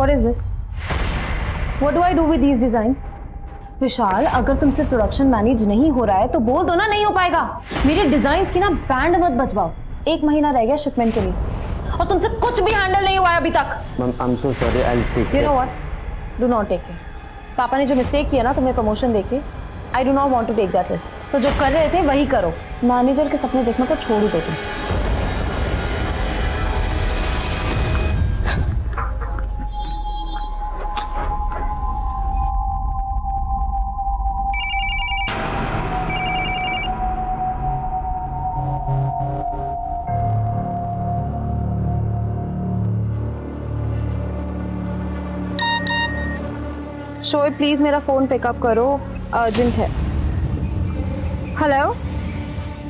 What is this? What do I do with these designs? विशाल, अगर तुमसे production manage नहीं हो रहा है तो बोल दो ना, नहीं हो पाएगा। मेरे डिजाइन की ना बैंड मत बजवाओ। 1 महीना रह गया शिपमेंट के लिए और तुमसे कुछ भी हैंडल नहीं हुआ है अभी तक। Ma'am I am so sorry, I will take you know what, do not take care. पापा ने जो मिस्टेक किया ना तुम्हें प्रमोशन देके, I do not want to take that risk. तो जो कर रहे थे वही करो, मैनेजर के सपने देखना तो छोड़ ही दो तुम। शोएब प्लीज मेरा फोन पिकअप करो, अर्जेंट है। हेलो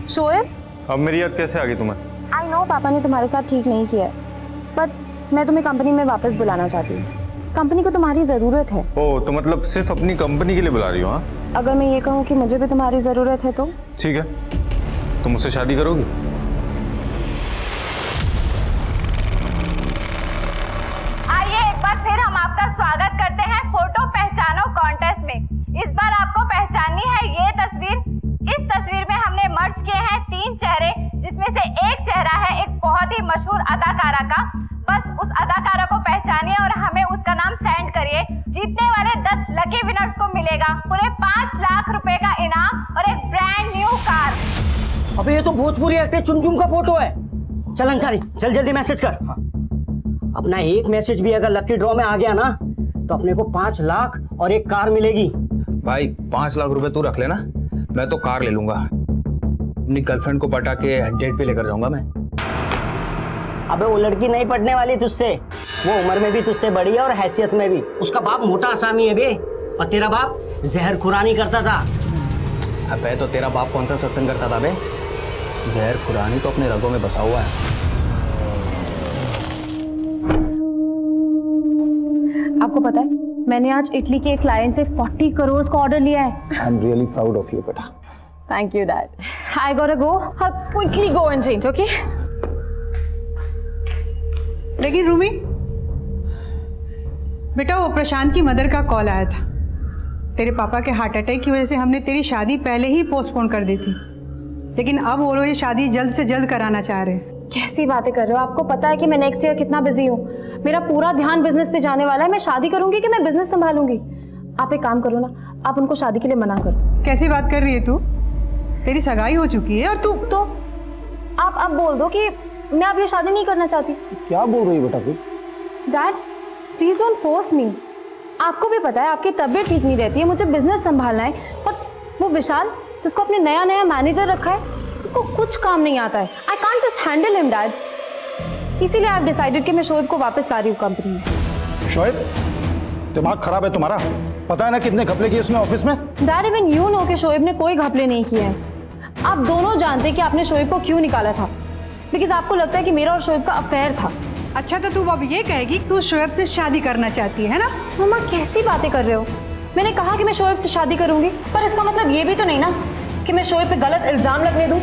शोएब। अब मेरी याद कैसे आ गई तुम्हें? आई नो पापा ने तुम्हारे साथ ठीक नहीं किया है, बट मैं तुम्हें कंपनी में वापस बुलाना चाहती हूँ। कंपनी को तुम्हारी ज़रूरत है। ओह, तो मतलब सिर्फ अपनी कंपनी के लिए बुला रही हो? हाँ, अगर मैं ये कहूँ कि मुझे भी तुम्हारी ज़रूरत है तो? ठीक है, तुम मुझसे शादी करोगी? आइए एक बार फिर हम आपका स्वागत करते हैं फोटो पहचानो कॉन्टेस्ट में। इस बार आपको पहचाननी है ये तस्वीर। इस तस्वीर में हमने मर्ज किए हैं 3 चेहरे, जिसमें से एक चेहरा है एक बहुत ही मशहूर अदाकारा का। बस उस अदाकारा को पहचानिए और हमें उसका नाम सेंड करिए। जीतने वाले 10 लकी विनर्स को मिलेगा पूरे 5 लाख रुपए का इनाम और एक ब्रांड न्यू कार। अबे ये तो भोजपुरी एक्टर चुमचुम का फोटो है। चल अंसारी, चल जल्दी मैसेज कर। अपना एक मैसेज भी अगर लकी ड्रॉ में आ गया ना तो अपने को 5 लाख और एक कार मिलेगी। भाई 5 लाख रुपए तू रख लेना, मैं तो कार ले लूंगा। अपनी गर्लफ्रेंड को पटा के डेट पे लेकर जाऊंगा मैं। अबे वो लड़की नहीं पढ़ने वाली तुझसे, वो उम्र में भी तुझसे बड़ी है और हैसियत में भी। उसका बाप मोटा आसामी है बे, और तेरा बाप जहर खुरानी करता था। अबे तो तेरा बाप कौन सा सत्संग करता था बे? जहर खुरानी तो अपने रगों में बसा हुआ है। आपको पता है मैंने आज इटली के एक क्लाइंट से 40 करोड़ का ऑर्डर लिया है। I am really proud of you बेटा। Thank you dad. I got to go, I'll quickly go and change, okay? लेकिन रूमी बेटा, वो प्रशांत की मदर का कॉल आया था। तेरे पापा के हार्ट अटैक की वजह से हमने तेरी शादी पहले ही पोस्टपोन कर दी थी, लेकिन अब वो लोग ये शादी जल्द से जल्द कराना चाह रहे हैं। कैसी बातें कर रहे हो? आपको पता है कि मैं नेक्स्ट ईयर कितना बिजी हूँ। मेरा पूरा ध्यान बिजनेस पे जाने वाला है। मैं शादी करूंगी कि मैं बिजनेस संभालूंगी? आप एक काम करो ना, आप उनको शादी के लिए मना कर दो। कैसी बात कर रही है तू? तेरी सगाई हो चुकी है और तू तो आप अब बोल दो कि मैं अब ये शादी नहीं करना चाहती। क्या बोल रही बेटा तू? Dad please don't force me. आपको भी पता है आपकी तबीयत ठीक नहीं रहती है, मुझे बिजनेस संभालना है। और वो विशाल जिसको अपने नया मैनेजर रखा है, उसको कुछ काम नहीं आता है। I can't just handle him dad. इसीलिए आई हैव डिसाइडेड कि मैं शोएब को वापस ला रही हूँ कंपनी में। शोएब, दिमाग खराब है तुम्हारा? पता है ना कितने घपले किए उसने ऑफिस में? डैड इवन यू नो कि शोएब ने कोई घपले नहीं किए हैं। आप दोनों जानते हैं कि आपने शोएब को क्यों निकाला था, बिकॉज आपको लगता है कि मेरा और शोएब का अफेयर था। अच्छा, तो तू अब ये कहेगी कि तू शोएब से शादी करना चाहती है ना? मम्मा कैसी बातें कर रहे हो? मैंने कहा कि मैं शोएब से शादी करूंगी, पर इसका मतलब ये भी तो नहीं ना कि मैं शोएब पे गलत इल्जाम लगने दूं।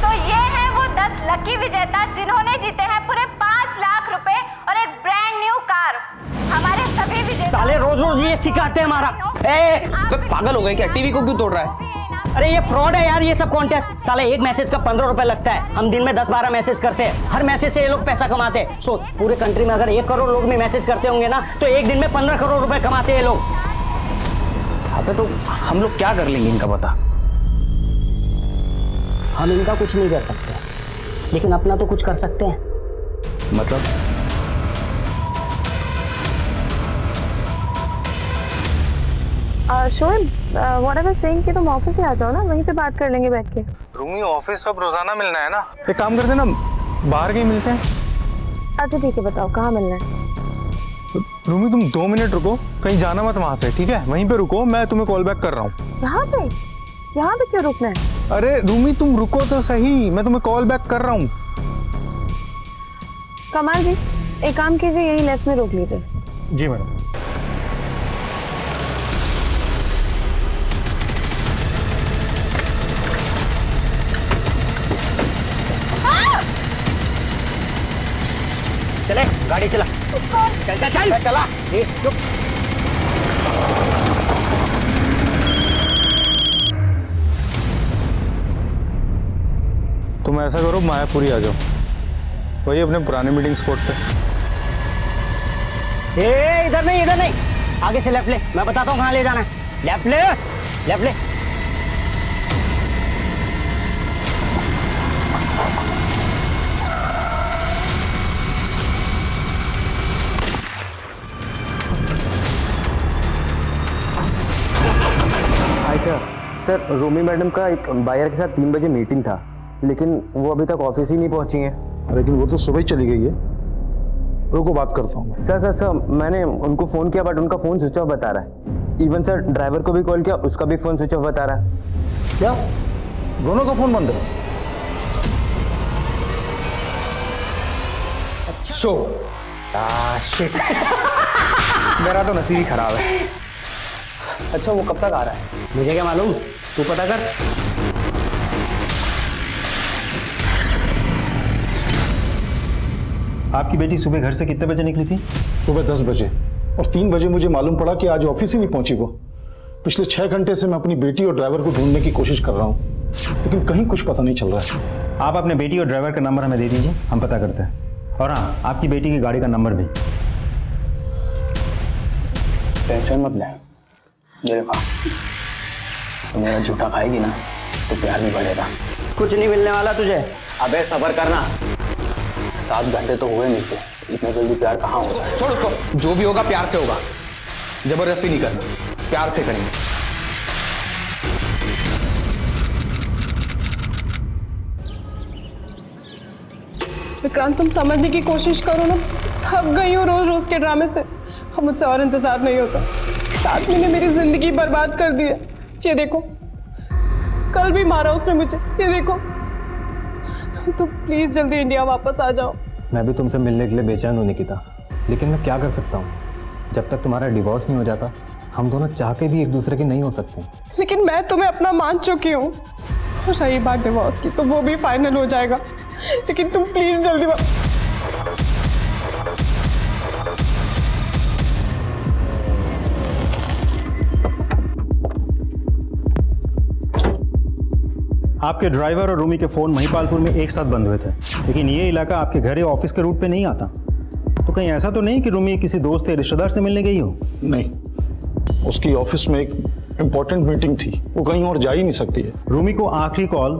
तो ये है वो 10 लकी विजेता जिन्होंने जीते हैं पूरे 5 लाख रुपए और एक ब्रांड न्यू कार। हमारे सभी विजेता साले रोज रोज ये सिखाते हैं हमारा। पागल हो गए क्या? टीवी को क्यों तोड़ रहा है? अरे ये फ्रॉड है यार, ये सब कॉन्टेस्ट। साले एक मैसेज का 15 रुपए लगता है। हम दिन में 10-12 मैसेज करते हैं, हर मैसेज से ये लोग पैसा कमाते हैं। सोच, पूरे कंट्री में अगर 1 करोड़ लोग भी मैसेज करते होंगे ना तो एक दिन में 15 करोड़ रुपए कमाते हैं लोग। अबे तो हम लोग क्या कर लेंगे इनका पता? हम इनका कुछ नहीं कर सकते, लेकिन अपना तो कुछ कर सकते हैं। मतलब Shoaib, what I was saying कि तुम ऑफिस ही आ जाओ ना, वहीं पे बात कर लेंगे बैठ के। रूमी, ऑफिस अब रोजाना मिलना है ना? एक काम करते ना, बाहर कहीं मिलते हैं। अच्छा ठीक है, बताओ कहाँ मिलना है? रूमी तुम 2 मिनट रुको, कहीं जाना मत वहां से, ठीक है? वहीं पे रुको, मैं तुम्हें कॉल बैक कर रहा हूँ। यहाँ पे क्यों रुकना है? अरे रूमी तुम रुको तो सही, मैं तुम्हें कॉल बैक कर रहा हूँ। कमाल जी, एक काम कीजिए, यही लेफ्ट में रोक लीजिए। जी मैडम। चले गाड़ी चला। चल चल चल चला। ए, चुप। तुम ऐसा करो, मायापुरी आ जाओ, वही अपने पुराने मीटिंग स्पॉट पे। ए इधर नहीं, आगे से लेफ्ट ले, मैं बताता हूँ कहाँ ले जाना है। लेफ्ट ले, लेफ्ट ले। हाय सर, रूमी मैडम का एक बायर के साथ 3 बजे मीटिंग था, लेकिन वो अभी तक ऑफिस ही नहीं पहुंची हैं। लेकिन वो तो सुबह ही चली गई है। रुको बात करता हूँ। सर, मैंने उनको फ़ोन किया बट उनका फ़ोन स्विच ऑफ बता रहा है। इवन सर ड्राइवर को भी कॉल किया, उसका भी फ़ोन स्विच ऑफ बता रहा है। क्या दोनों का फोन बंद है? शो शिट मेरा तो नसीब ही खराब है। अच्छा वो कब तक आ रहा है? मुझे क्या मालूम, तू पता कर। आपकी बेटी सुबह घर से कितने बजे निकली थी? सुबह 10 बजे, और 3 बजे मुझे मालूम पड़ा कि आज ऑफिस ही नहीं पहुंची वो। पिछले 6 घंटे से मैं अपनी बेटी और ड्राइवर को ढूंढने की कोशिश कर रहा हूँ, लेकिन कहीं कुछ पता नहीं चल रहा है। आप अपने बेटी और ड्राइवर का नंबर हमें दे दीजिए, हम पता करते हैं। और हाँ, आपकी बेटी की गाड़ी का नंबर भी। टेंशन मत ले, ये देखा तो मेरा झूठा खाएगी ना तो प्यार भी बढ़ेगा। कुछ नहीं मिलने वाला तुझे। अबे सबर करना, 7 घंटे तो हुए मिलते, इतना जल्दी प्यार कहाँ होता है। छोड़ उसको, जो भी होगा प्यार से होगा, जबरदस्ती नहीं करना, प्यार से करेंगे। विक्रांत, तुम समझने की कोशिश करो ना, थक गई हूँ रोज रोज के ड्रामे से। अब मुझसे और इंतजार नहीं होता। आदमी ने मेरी जिंदगी बर्बाद कर दी है। ये देखो, कल भी मारा उसने मुझे, ये देखो। तो प्लीज जल्दी इंडिया वापस आ जाओ। मैं भी तुमसे मिलने के लिए बेचैन हूँ निकिता, लेकिन मैं क्या कर सकता हूँ? जब तक तुम्हारा डिवोर्स नहीं हो जाता, हम दोनों चाह के भी एक दूसरे के नहीं हो सकते। लेकिन मैं तुम्हें अपना मान चुकी हूँ, और रही बात डिवोर्स की तो वो भी फाइनल हो जाएगा। लेकिन तुम प्लीज जल्दी आपके ड्राइवर और रूमी के फ़ोन महिपालपुर में एक साथ बंद हुए थे, लेकिन ये इलाका आपके घर या ऑफिस के रूट पे नहीं आता। तो कहीं ऐसा तो नहीं कि रूमी किसी दोस्त या रिश्तेदार से मिलने गई हो? नहीं, उसकी ऑफिस में एक इम्पोर्टेंट मीटिंग थी, वो कहीं और जा ही नहीं सकती है। रूमी को आखिरी कॉल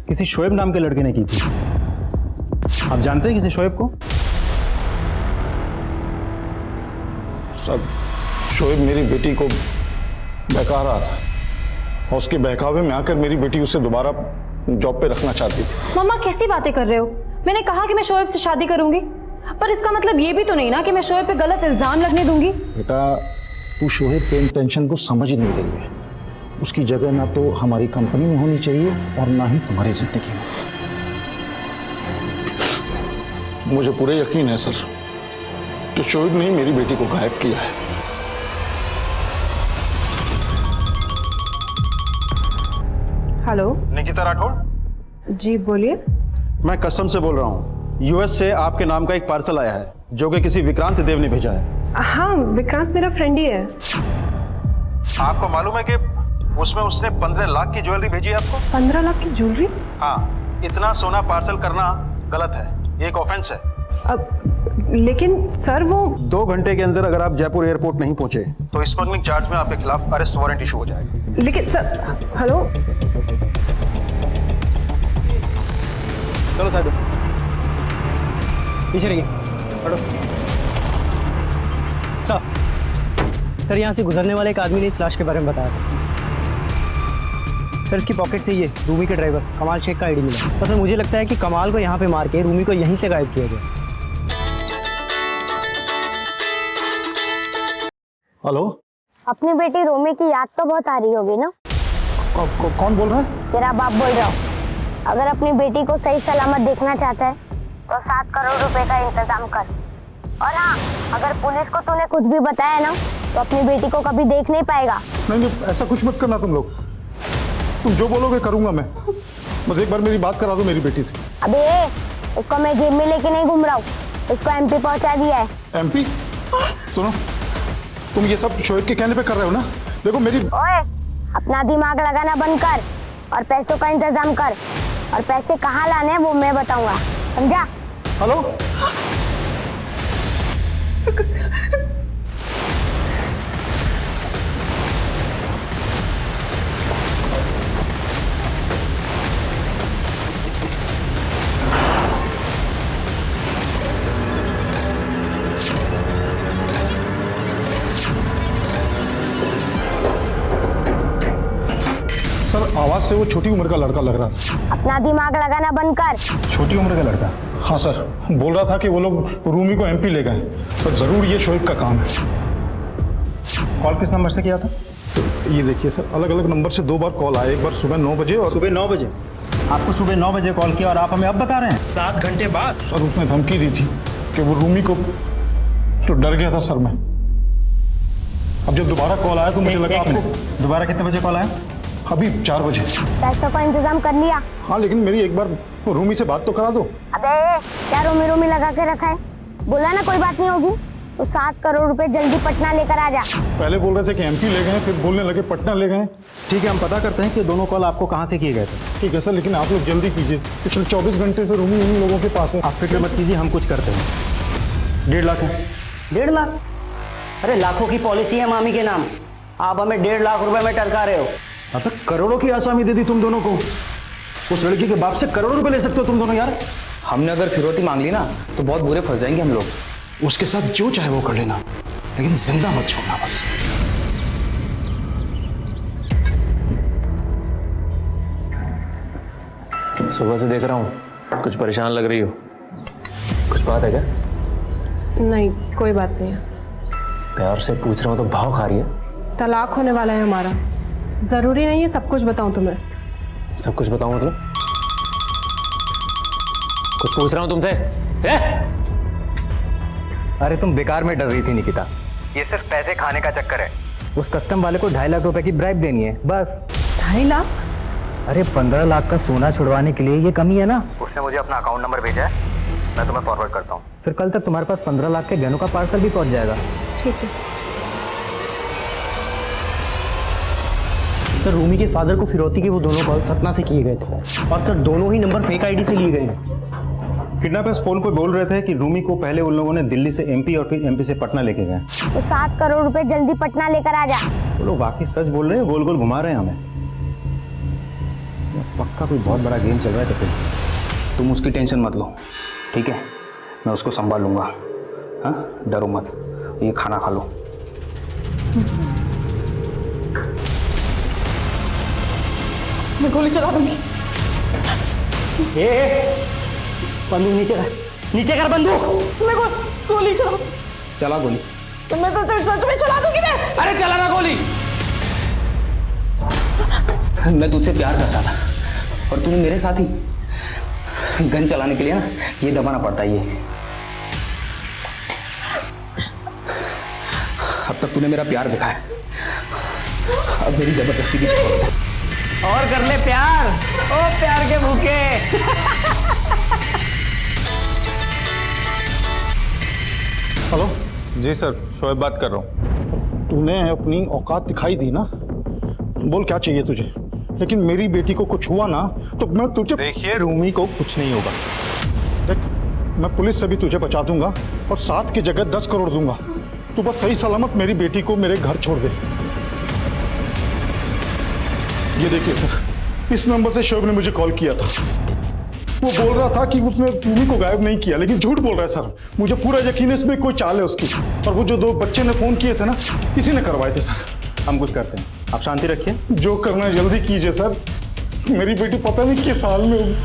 किसी शोएब नाम के लड़के ने की थी। आप जानते हैं किसी शोएब को? सब शोएब मेरी बेटी को बहका रहा था, और उसके बहकावे में आकर मेरी बेटी उसे दोबारा जॉब पे रखना चाहती थी। मम्मा कैसी बातें कर रहे हो? मैंने कहा कि मैं शोएब से शादी करूंगी, पर इसका मतलब ये भी तो नहीं ना कि मैं शोएब पे गलत इल्जाम लगने दूंगी। बेटा, तू शोएब के टेंशन को समझ नहीं रही है। उसकी जगह ना तो हमारी कंपनी में होनी चाहिए और ना ही तुम्हारी जिंदगी में। मुझे पूरे यकीन है सर कि शोएब ने मेरी बेटी को गायब किया है। हेलो निकिता राठौड़? जी बोलिए। मैं कस्टम से बोल रहा हूँ। यूएस से आपके नाम का एक पार्सल आया है, जो कि किसी विक्रांत देव ने भेजा है। हाँ, विक्रांत मेरा फ्रेंड ही है। आपको मालूम है कि उसमें उसने 15 लाख की ज्वेलरी भेजी है आपको? 15 लाख की ज्वेलरी? हाँ, इतना सोना पार्सल करना गलत है, ये एक ऑफेंस है। अब लेकिन सर वो 2 घंटे के अंदर अगर आप जयपुर एयरपोर्ट नहीं पहुंचे तो स्मगलिंग चार्ज में आपके खिलाफ अरेस्ट वारंट इशू हो जाएगा। लेकिन सर, हेलो, चलो साइड पीछे रहिए, हटो। सर यहाँ से गुजरने वाले एक आदमी ने इस लाश के बारे में बताया था। सर इसकी पॉकेट से ये रूमी के ड्राइवर कमाल शेख का आईडी मिला। तो सर मुझे लगता है कि कमाल को यहाँ पे मार के रूमी को यहीं से गायब किया गया। हेलो, अपनी बेटी रोमी की याद तो बहुत आ रही होगी ना? कौन बोल रहा है? तेरा बाप बोल रहा हूँ। अगर अपनी बेटी को सही सलामत देखना चाहता है तो 7 करोड़ रुपए का इंतजाम कर। और हाँ, अगर पुलिस को तूने कुछ भी बताया ना तो अपनी बेटी को कभी देख नहीं पाएगा। नहीं, ऐसा कुछ मत करना तुम लोग। तुम जो बोलोगे करूंगा मैं। बस एक बार मेरी बात करा दो मेरी बेटी से। अबे उसको मैं जेब में लेके नहीं घूम रहा हूँ, उसको एमपी पहुंचा दिया है। एमपी? सुनो, तुम ये सब शोएब के कहने पे कर रहे हो ना? देखो मेरी... ओए, अपना दिमाग लगाना बंद कर और पैसों का इंतजाम कर, और पैसे कहाँ लाने हैं वो मैं बताऊंगा, समझा? हेलो? आवाज से वो छोटी उम्र का लड़का लग रहा था। अपना दिमाग लगाना बंद कर। छोटी उम्र का लड़का? हाँ सर, बोल रहा था कि वो लोग रूमी को एमपी ले गए, तो जरूर ये शोएब का काम है। कॉल किस नंबर से किया था? तो ये देखिए सर, अलग अलग नंबर से 2 बार कॉल आए, एक बार सुबह 9 बजे और... सुबह 9 बजे? आपको सुबह 9 बजे कॉल किया और आप हमें अब बता रहे हैं 7 घंटे बाद? सर उसने धमकी दी थी कि वो रूमी को... तो डर गया था सर मैं। अब जब दोबारा कॉल आया तो मुझे लगा आपको... दोबारा कितने बजे कॉल आया? अभी 4 बजे। पैसों का इंतजाम कर लिया? हाँ, लेकिन मेरी एक बार रूमी से बात तो करा दो। अबे क्या रोमी लगा के रखा है? बोला ना कोई बात नहीं होगी। तो 7 करोड़ रुपए जल्दी पटना लेकर आ जा। पहले बोल रहे थे कि एमपी ले गए, फिर बोलने लगे पटना ले गए। ठीक है, हम पता करते हैं कि दोनों कॉल आपको कहाँ से किए गए थे। ठीक है सर, लेकिन आप लोग जल्दी कीजिए, पिछले 24 घंटे से रूमी उन लोगों के पास है। आप फिक्र मत कीजिए, हम कुछ करते हैं। 1.5 लाख है। 1.5 लाख? अरे लाखों की पॉलिसी है मामी के नाम, आप हमें 1.5 लाख रुपए में टरका रहे हो। अब करोड़ों की आसामी दे दी तुम दोनों को। उस लड़की के बाप से करोड़ों रुपए ले सकते हो तुम दोनों यार। हमने अगर फिरौती मांग ली ना तो बहुत बुरे फंस जाएंगे हम लोग। उसके साथ जो चाहे वो कर लेना, लेकिन जिंदा मत छोड़ना बस। सुबह से देख रहा हूँ कुछ परेशान लग रही हो, कुछ बात है क्या? नहीं, कोई बात नहीं है। प्यार से पूछ रहा हूँ तो भाव खा रही है। तलाक होने वाला है हमारा, जरूरी नहीं है सब कुछ बताऊं तुम्हें। सब कुछ बताऊं मतलब? कुछ पूछ रहा हूं तुमसे। अरे तुम बेकार में डर रही थी निकिता, ये सिर्फ पैसे खाने का चक्कर है। उस कस्टम वाले को 2.5 लाख रुपए की ब्राइब देनी है बस। 2.5 लाख? अरे 15 लाख का सोना छुड़वाने के लिए ये कमी है ना। उसने मुझे अपना अकाउंट नंबर भेजा है, मैं तुम्हें फॉरवर्ड करता हूँ। फिर कल तक तुम्हारे पास 15 लाख के गहनों का पार्सल भी पहुंच जाएगा। ठीक है। सर रूमी के फादर को फिरौती के वो दोनों कॉल सतना से किए गए थे, और सर दोनों ही नंबर फेक आईडी से लिए गए हैं। किडनैपर्स फोन पर बोल रहे थे कि रूमी को पहले उन लोगों ने दिल्ली से एमपी और फिर एमपी से पटना लेके गए। तो 7 करोड़ रुपए जल्दी पटना लेकर आ जा। वो लोग वाकई सच बोल रहे हैं, गोल गोल घुमा रहे हैं हमें। पक्का कोई बहुत बड़ा गेम चल रहा है। तो फिर तुम उसकी टेंशन मत लो, ठीक है? मैं उसको संभाल लूंगा। हाँ, डरो मत। ये खाना खा लो। मैं गोली चला दूंगी। बंदूक नीचे कर, नीचे कर बंदूक। मैं गोली चला दूंगी। चला गोली। तो मैं सच में चला दूंगी मैं। अरे चला ना गोली। मैं तुझसे प्यार करता था और तूने मेरे साथ ही गन चलाने के लिए ना ये दबाना पड़ता है। ये अब तक तूने मेरा प्यार देखा है, अब मेरी जबरदस्ती भी छोड़ दे। और कर ले प्यार, ओ प्यार के भूखे। हेलो? जी सर, शोएब बात कर रहा हूँ। तूने अपनी औकात दिखाई दी ना, बोल क्या चाहिए तुझे। लेकिन मेरी बेटी को कुछ हुआ ना तो मैं तुझे... देखिए, रूमी को कुछ नहीं होगा। देख, मैं पुलिस से भी तुझे बचा दूंगा और 7 की जगह 10 करोड़ दूंगा। तू बस सही सलामत मेरी बेटी को मेरे घर छोड़ दे। ये देखिए सर, इस नंबर से शोएब ने मुझे कॉल किया था। वो बोल रहा था कि उसने रूमी को गायब नहीं किया, लेकिन झूठ बोल रहा है सर। मुझे पूरा यकीन है इसमें कोई चाल है उसकी। और वो जो 2 बच्चे ने फोन किए थे ना, इसी ने करवाए थे सर। हम कुछ करते हैं, आप शांति रखिए। जो करना है जल्दी कीजिए सर, मेरी बेटी पता नहीं किस साल में होगी।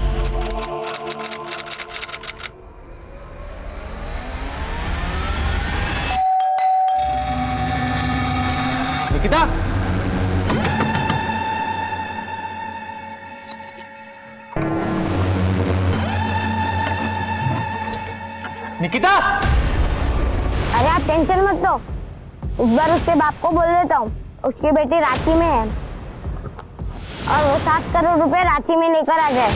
निकिता, निकिता! अरे आप टेंशन मत लो, इस बार उसके बाप को बोल देता हूँ, उसकी बेटी रांची में है और वो 7 करोड़ रुपए रांची में लेकर आ जाए।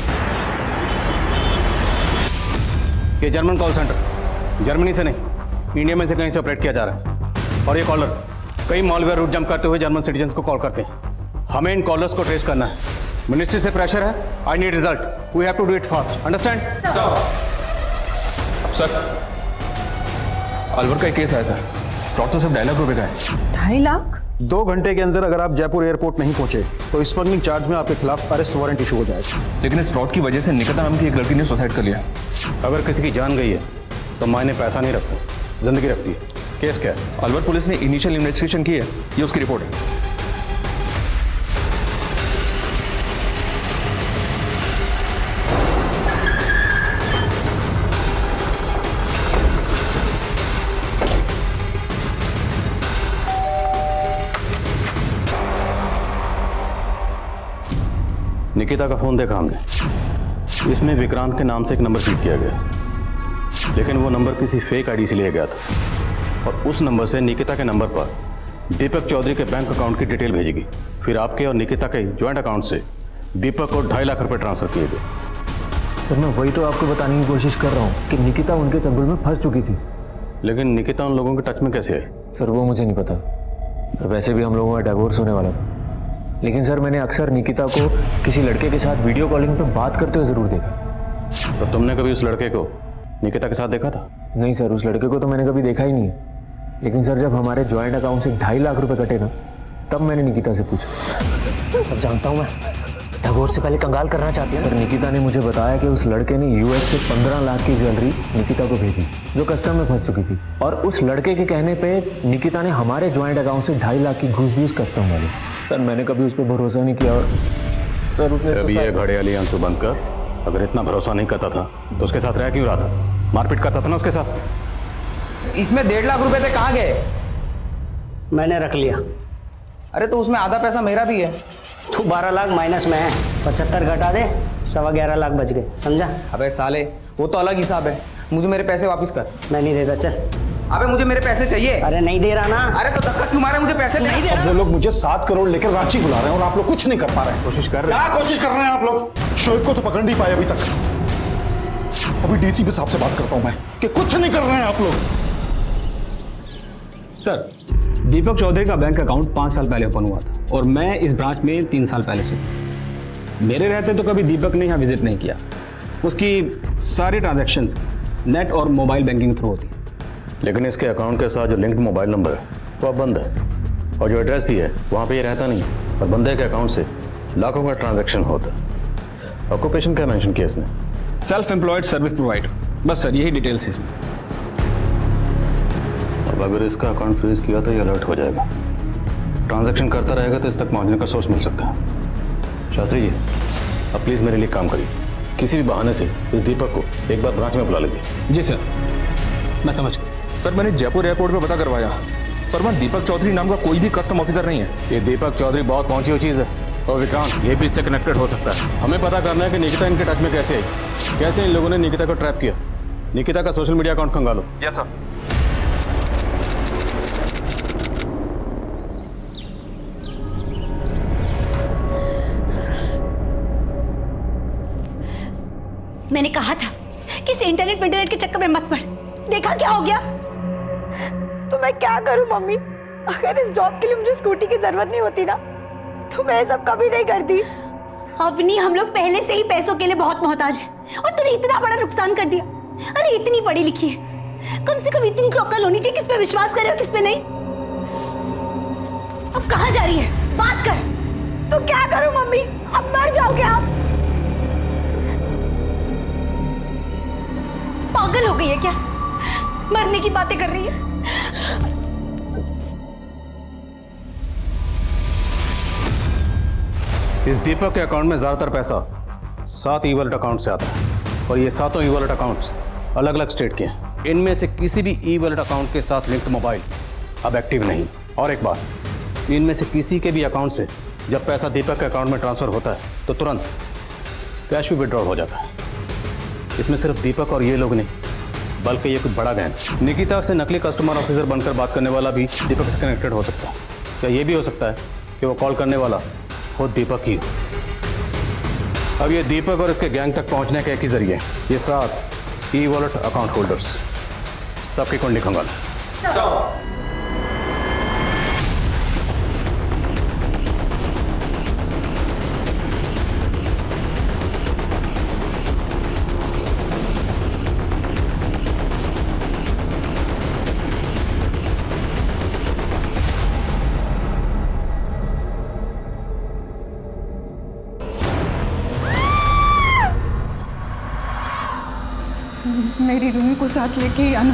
ये जर्मन कॉल सेंटर, जर्मनी से नहीं, इंडिया में से कहीं से ऑपरेट किया जा रहा है। और ये कॉलर कई मॉलवेयर रूट जंप करते हुए जर्मन सिटीजन्स को कॉल करते हैं। हमें इन कॉलर्स को ट्रेस करना है। मिनिस्ट्री से प्रेशर है। I need result. We have to do it fast. Understand? Sir Alwar का एक केस है सर, फ्रॉड तो सिर्फ 2.5 लाख रुपए का है। 2.5 लाख? 2 घंटे के अंदर अगर आप जयपुर एयरपोर्ट नहीं पहुंचे तो स्मगलिंग चार्ज में आपके खिलाफ अरेस्ट वारंट इशू हो जाएगा। लेकिन इस फ्रॉड की वजह से निकिता नाम की एक लड़की ने सुसाइड कर लिया। अगर किसी की जान गई है तो मायने पैसा नहीं रखता, जिंदगी रखती है। केस क्या है? अलवर पुलिस ने इनिशियल इन्वेस्टिगेशन की है, ये उसकी रिपोर्ट है। निकिता का फोन देखा हमने। इसमें विक्रांत के नाम से एक नंबर फीड किया गया, लेकिन वो नंबर किसी फेक आईडी से लिया गया था। और उस नंबर से निकिता के नंबर पर दीपक चौधरी के बैंक अकाउंट की डिटेल भेजेगी। फिर आपके और निकिता के ज्वाइंट अकाउंट से दीपक को 2.5 लाख रुपए ट्रांसफर किए गए। सर मैं वही तो आपको बताने की कोशिश कर रहा हूँ कि निकिता उनके चंगुल में फंस चुकी थी। लेकिन निकिता उन लोगों के टच में कैसे आई? सर वो मुझे नहीं पता। वैसे भी हम लोगों का डिवोर्स होने वाला था। लेकिन सर मैंने अक्सर निकिता को किसी लड़के के साथ वीडियो कॉलिंग पे बात करते हुए ज़रूर देखा। तो तुमने कभी उस लड़के को निकिता के साथ देखा था? नहीं सर, उस लड़के को तो मैंने कभी देखा ही नहीं है। लेकिन सर जब हमारे जॉइंट अकाउंट से 2.5 लाख रुपए कटे ना, तब मैंने निकिता से पूछा। सब जानता हूँ मैं, डिवोर्स से पहले कंगाल करना चाहती है। सर निकिता ने मुझे बताया कि उस लड़के ने यूएस से 15 लाख की ज्वेलरी निकिता को भेजी जो कस्टम में फंस चुकी थी। और उस लड़के के कहने पे निकिता ने हमारे जॉइंट अकाउंट से 2.5 लाख की घूस दी उस कस्टम वाले। सर मैंने कभी उस पर भरोसा नहीं किया। और सर उसने अभी ये घड़ियाली आंसू बंद कर। अगर इतना भरोसा नहीं करता था तो उसके साथ रह क्यों रहा था? मारपीट करता था ना उसके साथ। इसमें 1.5 लाख रुपए थे, कहाँ गए? मैंने रख लिया। अरे तो उसमें आधा पैसा मेरा भी है। तू 12 लाख माइनस में है, 75 घटा दे, 11.25 लाख बच गए, समझा? अबे साले वो तो अलग हिसाब है, मुझे मेरे पैसे वापस कर। मैं नहीं देता, चल। अबे मुझे मेरे पैसे चाहिए। अरे नहीं दे रहा ना। अरे तो धक्का क्यों मारे? मुझे पैसे नहीं दे अब वो लोग मुझे 7 करोड़ लेकर रांची बुला रहे हैं और आप लोग कुछ नहीं कर पा रहे हैं। कोशिश कर रहे हैं। क्या कोशिश कर रहे हैं आप लोग? शोएब को तो पकड़ नहीं पाए अभी तक। अभी डीसीपी साहब से बात करता हूं मैं कि कुछ नहीं कर रहे हैं आप लोग। सर दीपक चौधरी का बैंक अकाउंट 5 साल पहले ओपन हुआ था और मैं इस ब्रांच में 3 साल पहले से। मेरे रहते तो कभी दीपक ने यहाँ विजिट नहीं किया। उसकी सारी ट्रांजैक्शंस नेट और मोबाइल बैंकिंग थ्रू होती है। लेकिन इसके अकाउंट के साथ जो लिंक्ड मोबाइल नंबर है वो अब बंद है, और जो एड्रेस दी है वहाँ पे ये रहता नहीं, और बंदे के अकाउंट से लाखों का ट्रांजैक्शन होता है। ऑक्यूपेशन क्या मेंशन किया इसने? Self employed service provider. बस सर यही डिटेल्स है इसमें। अब अगर इसका अकाउंट फ्रीज किया तो ये अलर्ट हो जाएगा। ट्रांजैक्शन करता रहेगा तो इस तक पहुँचने का सोर्स मिल सकता है। शास्त्री जी अब प्लीज़ मेरे लिए काम करिए। किसी भी बहाने से इस दीपक को एक बार ब्रांच में बुला लीजिए। जी सर, मैं समझ गया। सर मैंने जयपुर एयरपोर्ट पे पता करवाया, पर वहाँ दीपक चौधरी नाम का कोई भी कस्टम ऑफिसर नहीं है। ये दीपक चौधरी बहुत पहुंची हुई चीज़ है, और विक्रांत ये भी इससे कनेक्टेड हो सकता है। हमें पता करना है कि निकिता इनके टच में कैसे आई, कैसे इन लोगों ने निकिता को ट्रैप किया। निकिता का सोशल मीडिया अकाउंट खंगालो। Yes sir. मैंने कहा था कि इस इंटरनेट के चक्कर में मत पड़। देखा क्या हो गया? तो मैं क्या करूं मम्मी? अगर इस जॉब के लिए मुझे स्कूटी की जरूरत नहीं होती ना तो मैं सब कभी नहीं करती। अवनी हम लोग पहले से ही पैसों के लिए बहुत मोहताज हैं और तूने इतना बड़ा नुकसान कर दिया। अरे इतनी पढ़ी लिखी है, कम से कम इतनी तो अक्ल होनी चाहिए किस पे विश्वास करे और किस पे नहीं। अब कहाँ जा रही है? बात कर। तो क्या करूं मम्मी? अब मर जाओगे आप? पागल हो गई है क्या? मरने की बातें कर रही है। इस दीपक के अकाउंट में ज्यादातर पैसा 7 ई वॉलेट अकाउंट से आता है, और ये 7 ई वॉलेट अकाउंट्स अलग अलग स्टेट के हैं। इनमें से किसी भी ई वॉलेट अकाउंट के साथ लिंक्ड मोबाइल अब एक्टिव नहीं। और एक बात, इनमें से किसी के भी अकाउंट से जब पैसा दीपक के अकाउंट में ट्रांसफर होता है तो तुरंत कैश भी विड्रॉल हो जाता है। इसमें सिर्फ दीपक और ये लोग नहीं, बल्कि ये कुछ बड़ा गैंग निकिता से नकली कस्टमर ऑफिसर बनकर बात करने वाला भी दीपक से कनेक्टेड हो सकता है। क्या ये भी हो सकता है कि वो कॉल करने वाला खुद दीपक ही हो? अब ये दीपक और इसके गैंग तक पहुंचने के एक ही जरिए ये 7 ई वॉलेट अकाउंट होल्डर्स। सबकी कुंडली खंगाल। मेरी रूमी को साथ लेके ही आना।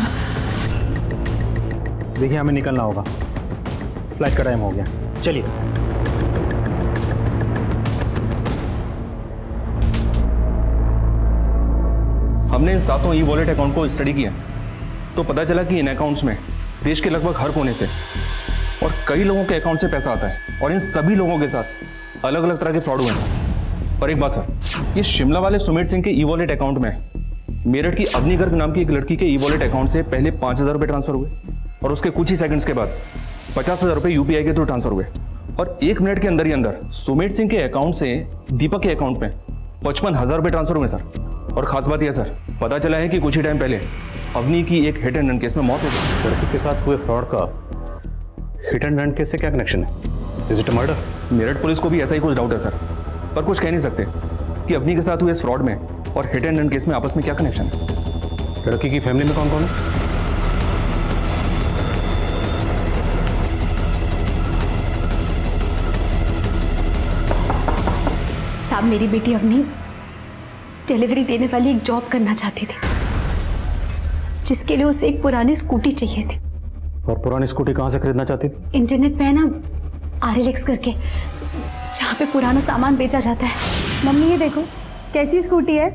देखिए हमें निकलना होगा, फ्लाइट का टाइम हो गया, चलिए। हमने इन 7 ई वॉलेट अकाउंट को स्टडी किया तो पता चला कि इन अकाउंट्स में देश के लगभग हर कोने से और कई लोगों के अकाउंट से पैसा आता है और इन सभी लोगों के साथ अलग अलग तरह के फ्रॉड हुए हैं। पर एक बात सर, ये शिमला वाले सुमेर सिंह के ई वॉलेट अकाउंट में मेरठ की अवनी गर्ग नाम की एक लड़की के ई वॉलेट अकाउंट से पहले 5,000 रुपये ट्रांसफर हुए और उसके कुछ ही सेकंड्स के बाद 50,000 रुपये यूपीआई के थ्रू ट्रांसफर हुए और 1 मिनट के अंदर ही अंदर सुमेर सिंह के अकाउंट से दीपक के अकाउंट में 55,000 रुपये ट्रांसफर हुए सर। और खास बात यह सर, पता चला है कि कुछ ही टाइम पहले अवनी की एक हिट एंड रन केस में मौत हो गई। लड़की के साथ हुए फ्रॉड का हिट एंड रन केस से क्या कनेक्शन है? Is it a murder? Meerut police को भी ऐसा ही कुछ डाउट है सर, पर कुछ कह नहीं सकते कि अवनी के साथ हुए इस फ्रॉड में और हिट एंड रन केस में आपस में क्या कनेक्शन है। लड़की की फैमिली में कौन कौन है? साहब, मेरी बेटी अवनी डिलीवरी देने वाली एक जॉब करना चाहती थी, जिसके लिए उसे एक पुरानी स्कूटी चाहिए थी। और पुरानी स्कूटी कहाँ से खरीदना चाहती थी? इंटरनेट पे है ना, RLX करके, जहाँ पे पुराना सामान बेचा जाता है। मम्मी ये देखो कैसी स्कूटी है।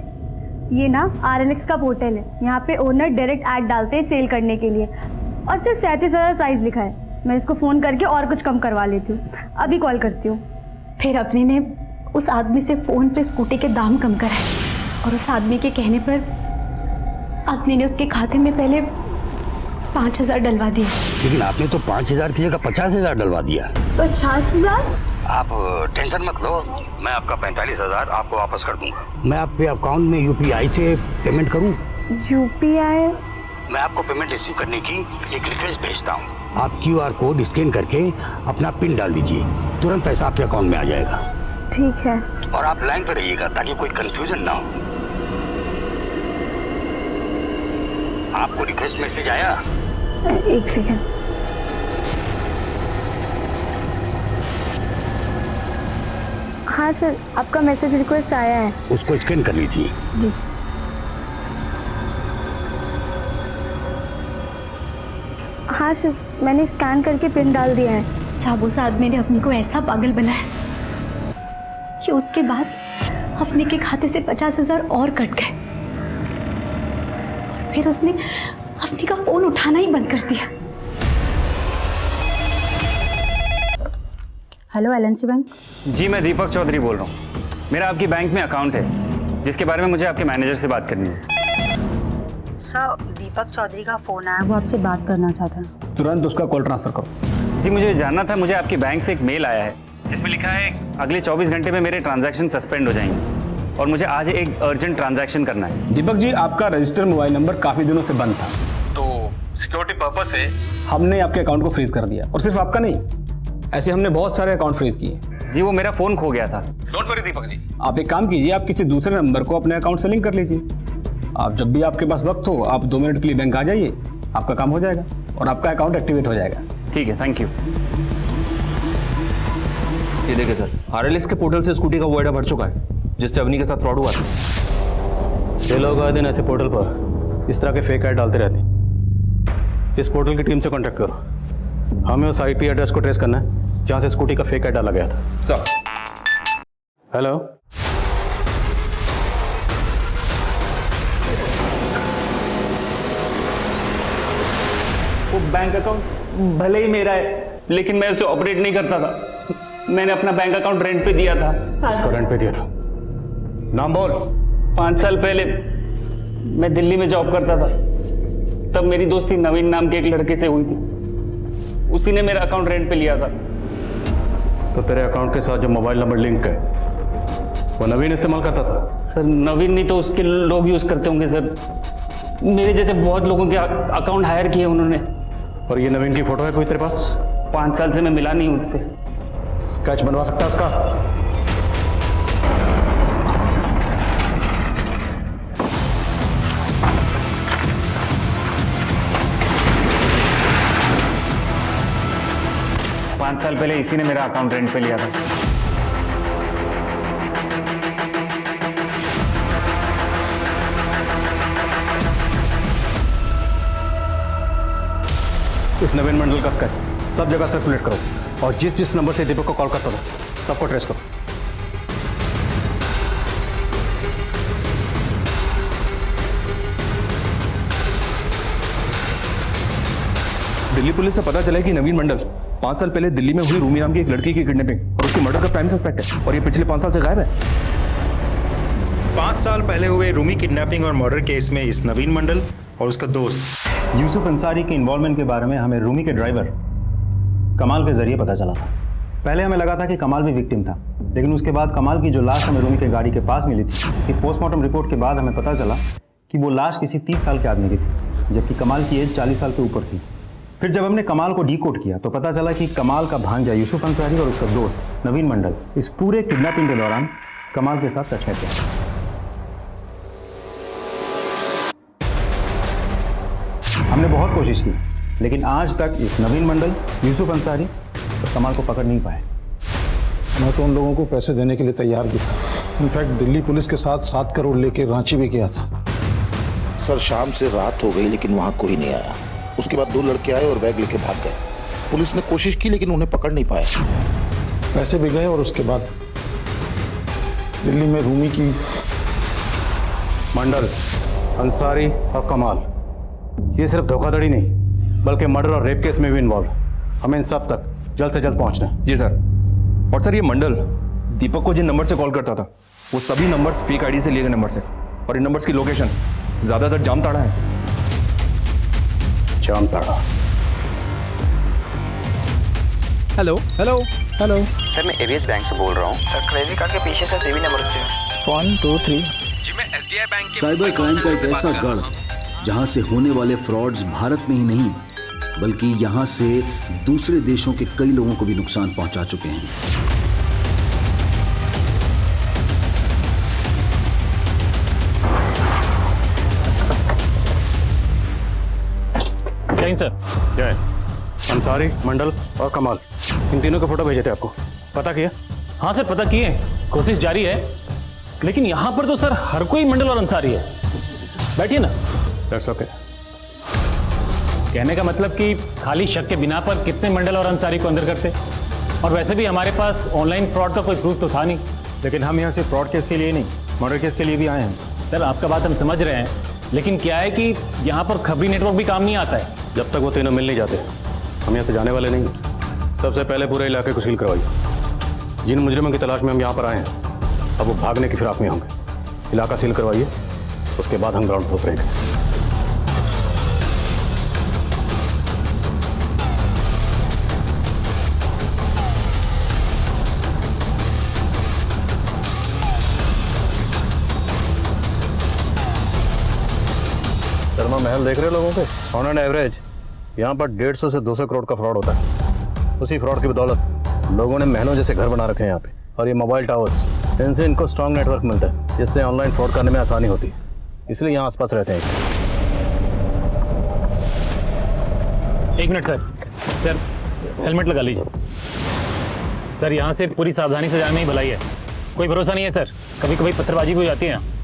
ये ना RLX का पोर्टल है, यहाँ पे ओनर डायरेक्ट ऐड डालते हैं सेल करने के लिए और सिर्फ 37,000 प्राइस लिखा है। मैं इसको फ़ोन करके और कुछ कम करवा लेती हूँ, अभी कॉल करती हूँ। फिर अपनी ने उस आदमी से फ़ोन पे स्कूटी के दाम कम कराए और उस आदमी के कहने पर अपनी ने उसके खाते में पहले 5,000 डलवा दिए। लेकिन आपने तो 5,000 की जगह 50,000 डलवा दिया। 50,000? आप टेंशन मत लो, मैं आपका 45,000 आपको वापस कर दूंगा। मैं आपके अकाउंट में UPI से पेमेंट करूं? UPI? मैं आपको पेमेंट रिसीव करने की एक रिक्वेस्ट भेजता हूं। आप QR कोड स्कैन करके अपना पिन डाल दीजिए, तुरंत पैसा आपके अकाउंट में आ जाएगा। ठीक है। और आप लाइन पर रहिएगा ताकि कोई कंफ्यूजन ना हो। आपको रिक्वेस्ट मैसेज आया? एक सेकेंड। हाँ सर, आपका मैसेज रिक्वेस्ट आया है। उसको स्कैन कर लीजिए। जी। हाँ सर, मैंने स्कैन करके पिन डाल दिया है। साहब, उस आदमी ने अपनी को ऐसा पागल बनाया कि उसके बाद अपने के खाते से 50,000 और कट गए और फिर उसने अपने का फोन उठाना ही बंद कर दिया। Hello LNC bank. जी, मैं दीपक चौधरी बोल रहा हूँ। मेरा आपकी बैंक में अकाउंट है जिसके बारे में मुझे आपके मैनेजर से बात करनी है। सर, दीपक चौधरी का फ़ोन आया, वो आपसे बात करना चाहता है। तुरंत उसका कॉल ट्रांसफर करो। जी, मुझे जानना था, मुझे आपकी बैंक से एक मेल आया है जिसमें लिखा है अगले 24 घंटे में मेरे ट्रांजैक्शन सस्पेंड हो जाएंगे और मुझे आज एक अर्जेंट ट्रांजैक्शन करना है। दीपक जी, आपका रजिस्टर मोबाइल नंबर काफ़ी दिनों से बंद था, तो सिक्योरिटी पर्पज से हमने आपके अकाउंट को फ्रीज कर दिया। और सिर्फ आपका नहीं, ऐसे हमने बहुत सारे अकाउंट फ्रीज किए। जी, वो मेरा फ़ोन खो गया था। डोंट वरी दीपक जी, आप एक काम कीजिए, आप किसी दूसरे नंबर को अपने अकाउंट से लिंक कर लीजिए। आप जब भी आपके पास वक्त हो, आप 2 मिनट के लिए बैंक आ जाइए, आपका काम हो जाएगा और आपका अकाउंट एक्टिवेट हो जाएगा। ठीक है, थैंक यू। ये देखिए सर, RLX के पोर्टल से स्कूटी का वो एडा भर चुका है जिससे अवनी के साथ फ्रॉड हुआ था। ये लोग आए दिन ऐसे पोर्टल पर इस तरह के फेक ऐड डालते रहते हैं। इस पोर्टल की टीम से कांटेक्ट करो, हमें उस IP एड्रेस को ट्रेस करना है जहाँ से स्कूटी का फेक ऐड डाला गया था। सर। हेलो, वो बैंक अकाउंट भले ही मेरा है लेकिन मैं उसे ऑपरेट नहीं करता था। मैंने अपना बैंक अकाउंट रेंट पे दिया था। रेंट पे दिया था? नाम बोल। 5 साल पहले मैं दिल्ली में जॉब करता था, तब मेरी दोस्ती नवीन नाम के एक लड़के से हुई थी। उसी ने मेरा अकाउंट रेंट पे लिया था। तो तेरे अकाउंट के साथ जो मोबाइल नंबर लिंक है वो नवीन इस्तेमाल करता था? सर, नवीन नहीं तो उसके लोग यूज करते होंगे सर। मेरे जैसे बहुत लोगों के अकाउंट हायर किए उन्होंने। और ये नवीन की फोटो है कोई तेरे पास? 5 साल से मैं मिला नहीं उससे। स्केच बनवा सकता है उसका? पाँच साल पहले इसी ने मेरा अकाउंट रेंट पे लिया था। इस नवीन मंडल का स्केच सब जगह सर्कुलेट करो और जिस जिस नंबर से दीपक को कॉल करता था सबको ट्रेस करो। दिल्ली पुलिस से पता चला है कि नवीन मंडल 5 साल पहले दिल्ली में हुई रूमी नाम की एक लड़की की किडनैपिंग और उसकी मर्डर का प्राइम सस्पेक्ट है और ये पिछले 5 साल से गायब है। 5 साल पहले हुए रूमी किडनैपिंग और मर्डर केस में इस नवीन मंडल और उसका दोस्त यूसुफ अंसारी के इन्वॉल्वमेंट के बारे में हमें रूमी के ड्राइवर कमाल के जरिए पता चला था। पहले हमें लगा था कि कमाल भी विक्टिम था, लेकिन उसके बाद कमाल की जो लाश हमें रूमी के गाड़ी के पास मिली थी उसकी पोस्टमार्टम रिपोर्ट के बाद हमें पता चला कि वो लाश किसी 30 साल के आदमी की थी, जबकि कमाल की एज 40 साल के ऊपर थी। फिर जब हमने कमाल को डीकोड किया तो पता चला कि कमाल का भांजा यूसुफ अंसारी और उसका दोस्त नवीन मंडल इस पूरे किडनैपिंग के दौरान कमाल के साथ टच में थे। हमने बहुत कोशिश की, लेकिन आज तक इस नवीन मंडल, यूसुफ अंसारी और कमाल को पकड़ नहीं पाए। मैं तो उन लोगों को पैसे देने के लिए तैयार भी था। इनफैक्ट दिल्ली पुलिस के साथ 7 करोड़ लेके रांची भी गया था। सर शाम से रात हो गई लेकिन वहाँ कोई नहीं आया। उसके बाद 2 लड़के आए और बैग लेके भाग गए। पुलिस ने कोशिश की लेकिन उन्हें पकड़ नहीं पाए। पैसे भी गए और उसके बाद दिल्ली में रूमी की मंडल, अंसारी और कमाल ये सिर्फ धोखाधड़ी नहीं बल्कि मर्डर और रेप केस में भी इन्वॉल्व। हमें इन सब तक जल्द से जल्द पहुंचना है। जी सर। और सर ये मंडल दीपक को जिन नंबर से कॉल करता था वो सभी नंबर्स फेक आईडी से लिए गए नंबर से और इन नंबर्स की लोकेशन ज्यादातर जामताड़ा है। Jamtara. Hello hello hello sir मैं एवीएस बैंक से बोल रहा हूँ। सर क्रेडिट कार्ड के पीछे से सीवी नंबर होते हैं 1 2 3। जी मैं एसबीआई बैंक के साइबर क्राइम का एक ऐसा गढ़ जहां से होने वाले फ्रॉड्स भारत में ही नहीं बल्कि यहां से दूसरे देशों के कई लोगों को भी नुकसान पहुंचा चुके हैं। जय हिंद सर। जय। अंसारी, मंडल और कमाल इन तीनों के फोटो भेजे थे आपको, पता किया? हाँ सर पता किए, कोशिश जारी है, लेकिन यहाँ पर तो सर हर कोई मंडल और अंसारी है। बैठिए ना। That's okay. कहने का मतलब कि खाली शक के बिना पर कितने मंडल और अंसारी को अंदर करते, और वैसे भी हमारे पास ऑनलाइन फ्रॉड का कोई प्रूफ तो था नहीं। लेकिन हम यहाँ से फ्रॉड केस के लिए नहीं, मर्डर केस के लिए भी आए हैं। सर आपका बात हम समझ रहे हैं, लेकिन क्या है कि यहाँ पर खबरी नेटवर्क भी काम नहीं आता है। जब तक वो तीनों मिल नहीं जाते हम यहाँ से जाने वाले नहीं। सबसे पहले पूरे इलाके को सील करवाइए। जिन मुजरिमों की तलाश में हम यहाँ पर आए हैं अब वो भागने की फिराक में होंगे। इलाका सील करवाइए, उसके बाद हम ग्राउंड पर उतरेंगे। शर्मा महल देख रहे लोगों के? ऑन एन एवरेज यहाँ पर 150 से 200 करोड़ का फ्रॉड होता है। उसी फ्रॉड की बदौलत लोगों ने महलों जैसे घर बना रखे हैं यहाँ पे। और ये मोबाइल टावर्स, इनसे इनको स्ट्रॉन्ग नेटवर्क मिलता है जिससे ऑनलाइन फ्रॉड करने में आसानी होती है, इसलिए यहाँ आसपास रहते हैं। एक मिनट सर। सर हेलमेट लगा लीजिए। सर यहाँ से पूरी सावधानी से जाने में ही भलाई है, कोई भरोसा नहीं है सर, कभी कभी पत्थरबाजी भी हो जाती है यहाँ।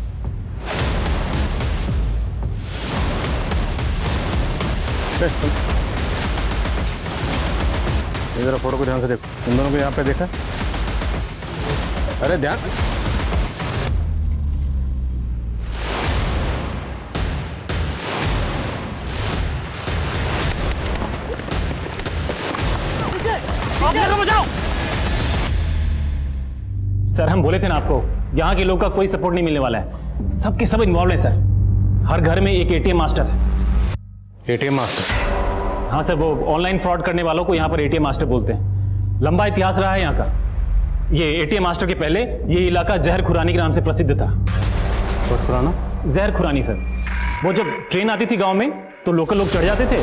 ये जरा फोटो को ध्यान से देखो। इन दोनों को यहाँ पे देखा? अरे ध्यान। सर हम बोले थे ना आपको, यहाँ के लोग का कोई सपोर्ट नहीं मिलने वाला है, सबके सब इन्वॉल्व हैं सर। हर घर में एक एटीएम मास्टर है। ATM master? हाँ सर, वो ऑनलाइन फ्रॉड करने वालों को यहाँ पर एटीएम मास्टर बोलते हैं। लंबा इतिहास रहा है यहाँ का। ये एटीएम मास्टर के पहले ये इलाका जहर खुरानी के नाम से प्रसिद्ध था। बहुत पुराना? जहर खुरानी सर। वो जब ट्रेन आती थी गांव में तो लोकल लोग चढ़ जाते थे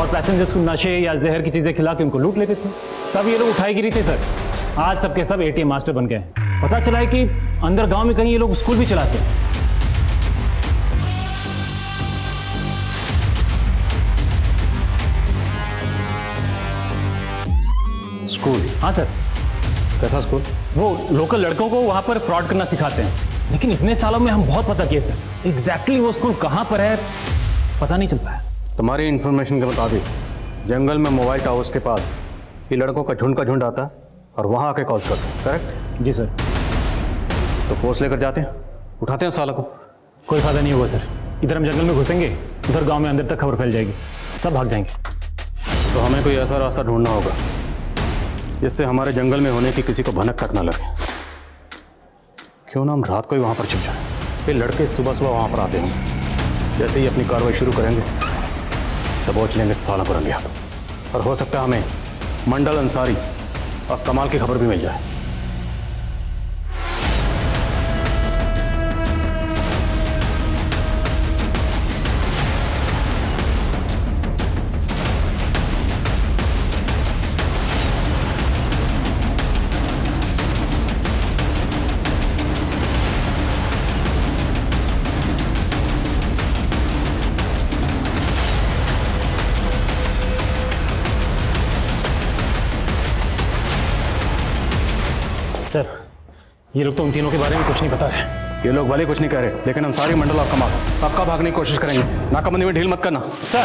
और पैसेंजर्स को नशे या जहर की चीज़ें खिला के उनको लूट लेते थे। तब ये लोग उठाईगिरी थे सर। आज सबके सब एटीएम मास्टर बन गए हैं। पता चला है कि अंदर गांव में कहीं ये लोग स्कूल भी चलाते हैं। स्कूल? हाँ सर। कैसा स्कूल? वो लोकल लड़कों को वहां पर फ्रॉड करना सिखाते हैं, लेकिन इतने सालों में हम बहुत पता किए सर। एग्जैक्टली वो स्कूल कहाँ पर है पता नहीं चल पाया। तुम्हारी इन्फॉर्मेशन के मुताबिक जंगल में मोबाइल टावर्स के पास ये लड़कों का झुंड आता है और वहाँ आके कॉल्स करते हैं, करेक्ट? जी सर। तो फोर्स लेकर जाते हैं, उठाते हैं साला को। कोई फायदा नहीं होगा सर। इधर हम जंगल में घुसेंगे, उधर गांव में अंदर तक खबर फैल जाएगी, सब भाग जाएंगे। तो हमें कोई ऐसा रास्ता ढूंढना होगा जिससे हमारे जंगल में होने की किसी को भनक तक ना लगे। क्यों ना हम रात को ही वहाँ पर छिप जाएं। फिर लड़के सुबह सुबह वहाँ पर आते होंगे, जैसे ही अपनी कार्रवाई शुरू करेंगे दबोच लेंगे साला को रंगे हाथ। और हो सकता है हमें मंडल अंसारी और कमाल की खबर भी मिल जाए। सर, ये लोग तो उन तीनों के बारे में कुछ नहीं बता रहे। ये लोग भले कुछ नहीं कह रहे, लेकिन अंसारी, मंडल और कमाल पक्का भागने की कोशिश करेंगे। नाकाबंदी में ढील मत करना। सर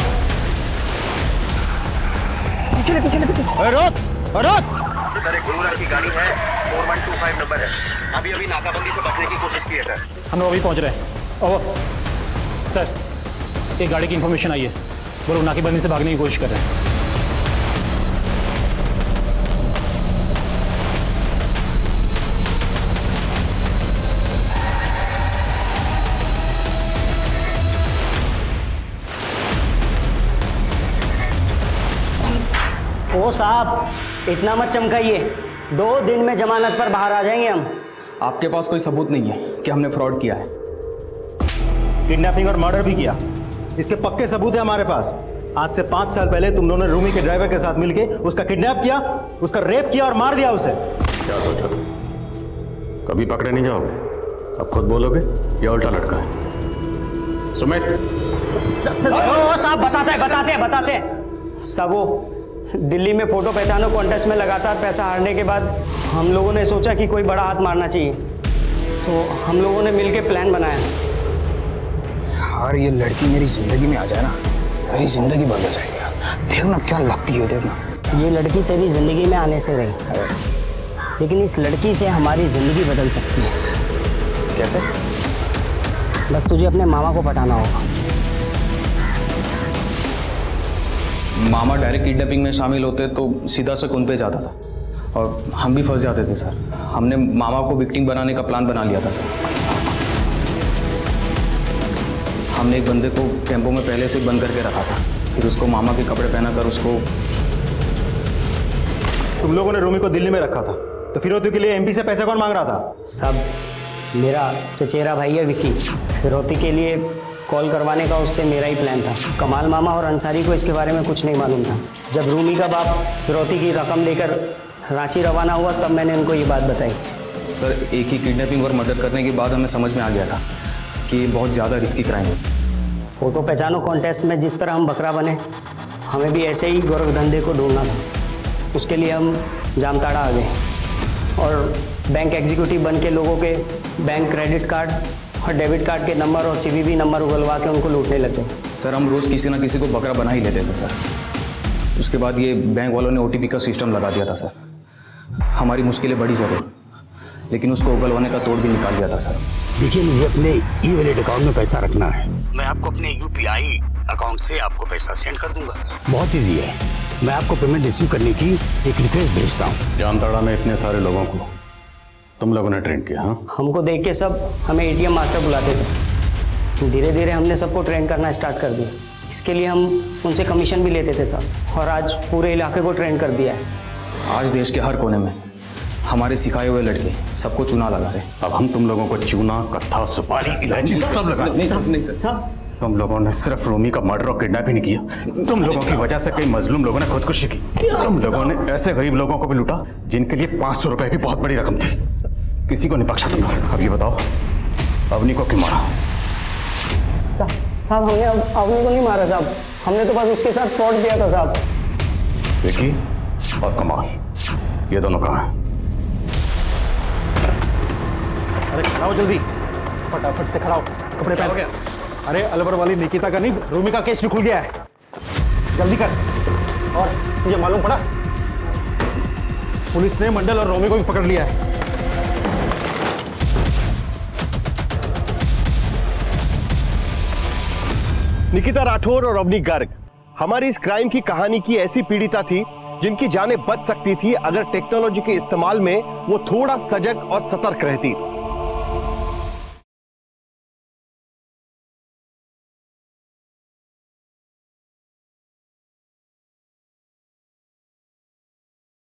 पीछे पीछे पीछे। सर, एक गुरुराज की गाड़ी है, 4125 नंबर है। अभी अभी नाकाबंदी से बचने की कोशिश की है सर। हम लोग अभी पहुंच रहे हैं। ओह सर, एक गाड़ी की इंफॉर्मेशन आई है, वो लोग नाकेबंदी से भागने की कोशिश कर रहे हैं। ओ साहब, इतना मत चमकाइए, 2 दिन में जमानत पर बाहर आ जाएंगे हम। आपके पास कोई सबूत नहीं है कि हमने फ्रॉड किया है? किडनैपिंग और मर्डर भी किया, इसके पक्के सबूत है हमारे पास। आज से 5 साल पहले तुम दोनों ने रूमी के ड्राइवर के साथ मिलके उसका किडनैप किया, उसका रेप किया और मार दिया उसे। क्या सोचा तुम? कभी पकड़े नहीं जाओगे? अब खुद बोलोगे या उल्टा लटका है? सुमित साहब, बताते हैं सब। वो दिल्ली में फोटो पहचानो कॉन्टेस्ट में लगातार पैसा हारने के बाद हम लोगों ने सोचा कि कोई बड़ा हाथ मारना चाहिए, तो हम लोगों ने मिलके प्लान बनाया। यार ये लड़की मेरी जिंदगी में आ जाए ना, मेरी जिंदगी बदल जाएगी। देखना क्या लगती है, देखना। ये लड़की तेरी जिंदगी में आने से रही, लेकिन इस लड़की से हमारी जिंदगी बदल सकती है। कैसे? बस तुझे अपने मामा को पटाना होगा। मामा डायरेक्ट किडनैपिंग में शामिल होते तो सीधा से कुन पे जाता था और हम भी फंस जाते थे सर। हमने मामा को विक्टिम बनाने का प्लान बना लिया था सर। हमने एक बंदे को टेम्पो में पहले से बंद करके रखा था, फिर उसको मामा के कपड़े पहनाकर उसको। तुम लोगों ने रूमी को दिल्ली में रखा था, तो फिरौती के लिए एमपी से पैसे कौन मांग रहा था? सब मेरा चचेरा भाई है विक्की, फिरौती के लिए कॉल करवाने का उससे मेरा ही प्लान था। कमाल मामा और अंसारी को इसके बारे में कुछ नहीं मालूम था। जब रूमी का बाप फिरौती की रकम लेकर रांची रवाना हुआ तब मैंने उनको ये बात बताई। सर, एक ही किडनैपिंग और मर्डर करने के बाद हमें समझ में आ गया था कि बहुत ज़्यादा रिस्की क्राइम है। फोटो पहचानो कॉन्टेस्ट में जिस तरह हम बकरा बने, हमें भी ऐसे ही गोरख धंधे को ढूंढना था। उसके लिए हम जामताड़ा आ गए और बैंक एग्जीक्यूटिव बन के लोगों के बैंक क्रेडिट कार्ड और डेबिट कार्ड के नंबर और सीवीवी नंबर उगलवा के उनको लूटने लगे। सर, हम रोज़ किसी ना किसी को बकरा बना ही लेते थे सर। उसके बाद ये बैंक वालों ने ओटीपी का सिस्टम लगा दिया था सर। हमारी मुश्किलें बड़ी ज़रूर, लेकिन उसको उगलवाने का तोड़ भी निकाल दिया था सर। देखिए, मुझे अपने ई वॉलेट अकाउंट में पैसा रखना है। मैं आपको अपने यूपीआई अकाउंट से आपको पैसा सेंड कर दूंगा। बहुत ईजी है। मैं आपको पेमेंट रिसीव करने की एक रिक्वेस्ट भेजता हूँ। जामताड़ा में इतने सारे लोगों को तुम लोगों ने ट्रेन किया? हाँ, हमको देख के सब हमें एटीएम मास्टर बुलाते थे। धीरे धीरे हमने सबको ट्रेन करना स्टार्ट कर दिया। इसके लिए हम उनसे कमीशन भी लेते थे साहब, और आज पूरे इलाके को ट्रेन कर दिया है। आज देश के हर कोने में हमारे सिखाए हुए लड़के सबको चूना लगा रहे। अब हम तुम लोगों को चूना, कत्था, सुपारी, इलायची सब लगा। नहीं सर, तुम लोगों ने सिर्फ रूमी का मर्डर और किडनैप ही नहीं किया, तुम लोगों की वजह से कई मजलूम लोगों ने खुदकुशी की। तुम लोगों ने ऐसे गरीब लोगों को भी लूटा जिनके लिए 500 रुपए भी बहुत बड़ी रकम थी। किसी को नहीं बख्शा तुमने। अब ये बताओ, अवनी को क्यों मारा? साहब हमने अवनी को नहीं मारा साहब, हमने तो बस उसके साथ फ्रॉड किया था साहब। विकी और कमाल, ये दोनों कहाँ हैं? अरे खड़ा हो जल्दी, फटाफट से खड़ा हो, कपड़े पहन। गया अरे अलवर वाली निकिता का नहीं, रूमी का केस भी खुल गया है, जल्दी कर। और तुझे मालूम पड़ा, पुलिस ने मंडल और रोमी को भी पकड़ लिया है। निकिता राठौर और अवनी गर्ग हमारी इस क्राइम की कहानी की ऐसी पीड़िता थी जिनकी जानें बच सकती थी अगर टेक्नोलॉजी के इस्तेमाल में वो थोड़ा सजग और सतर्क रहती।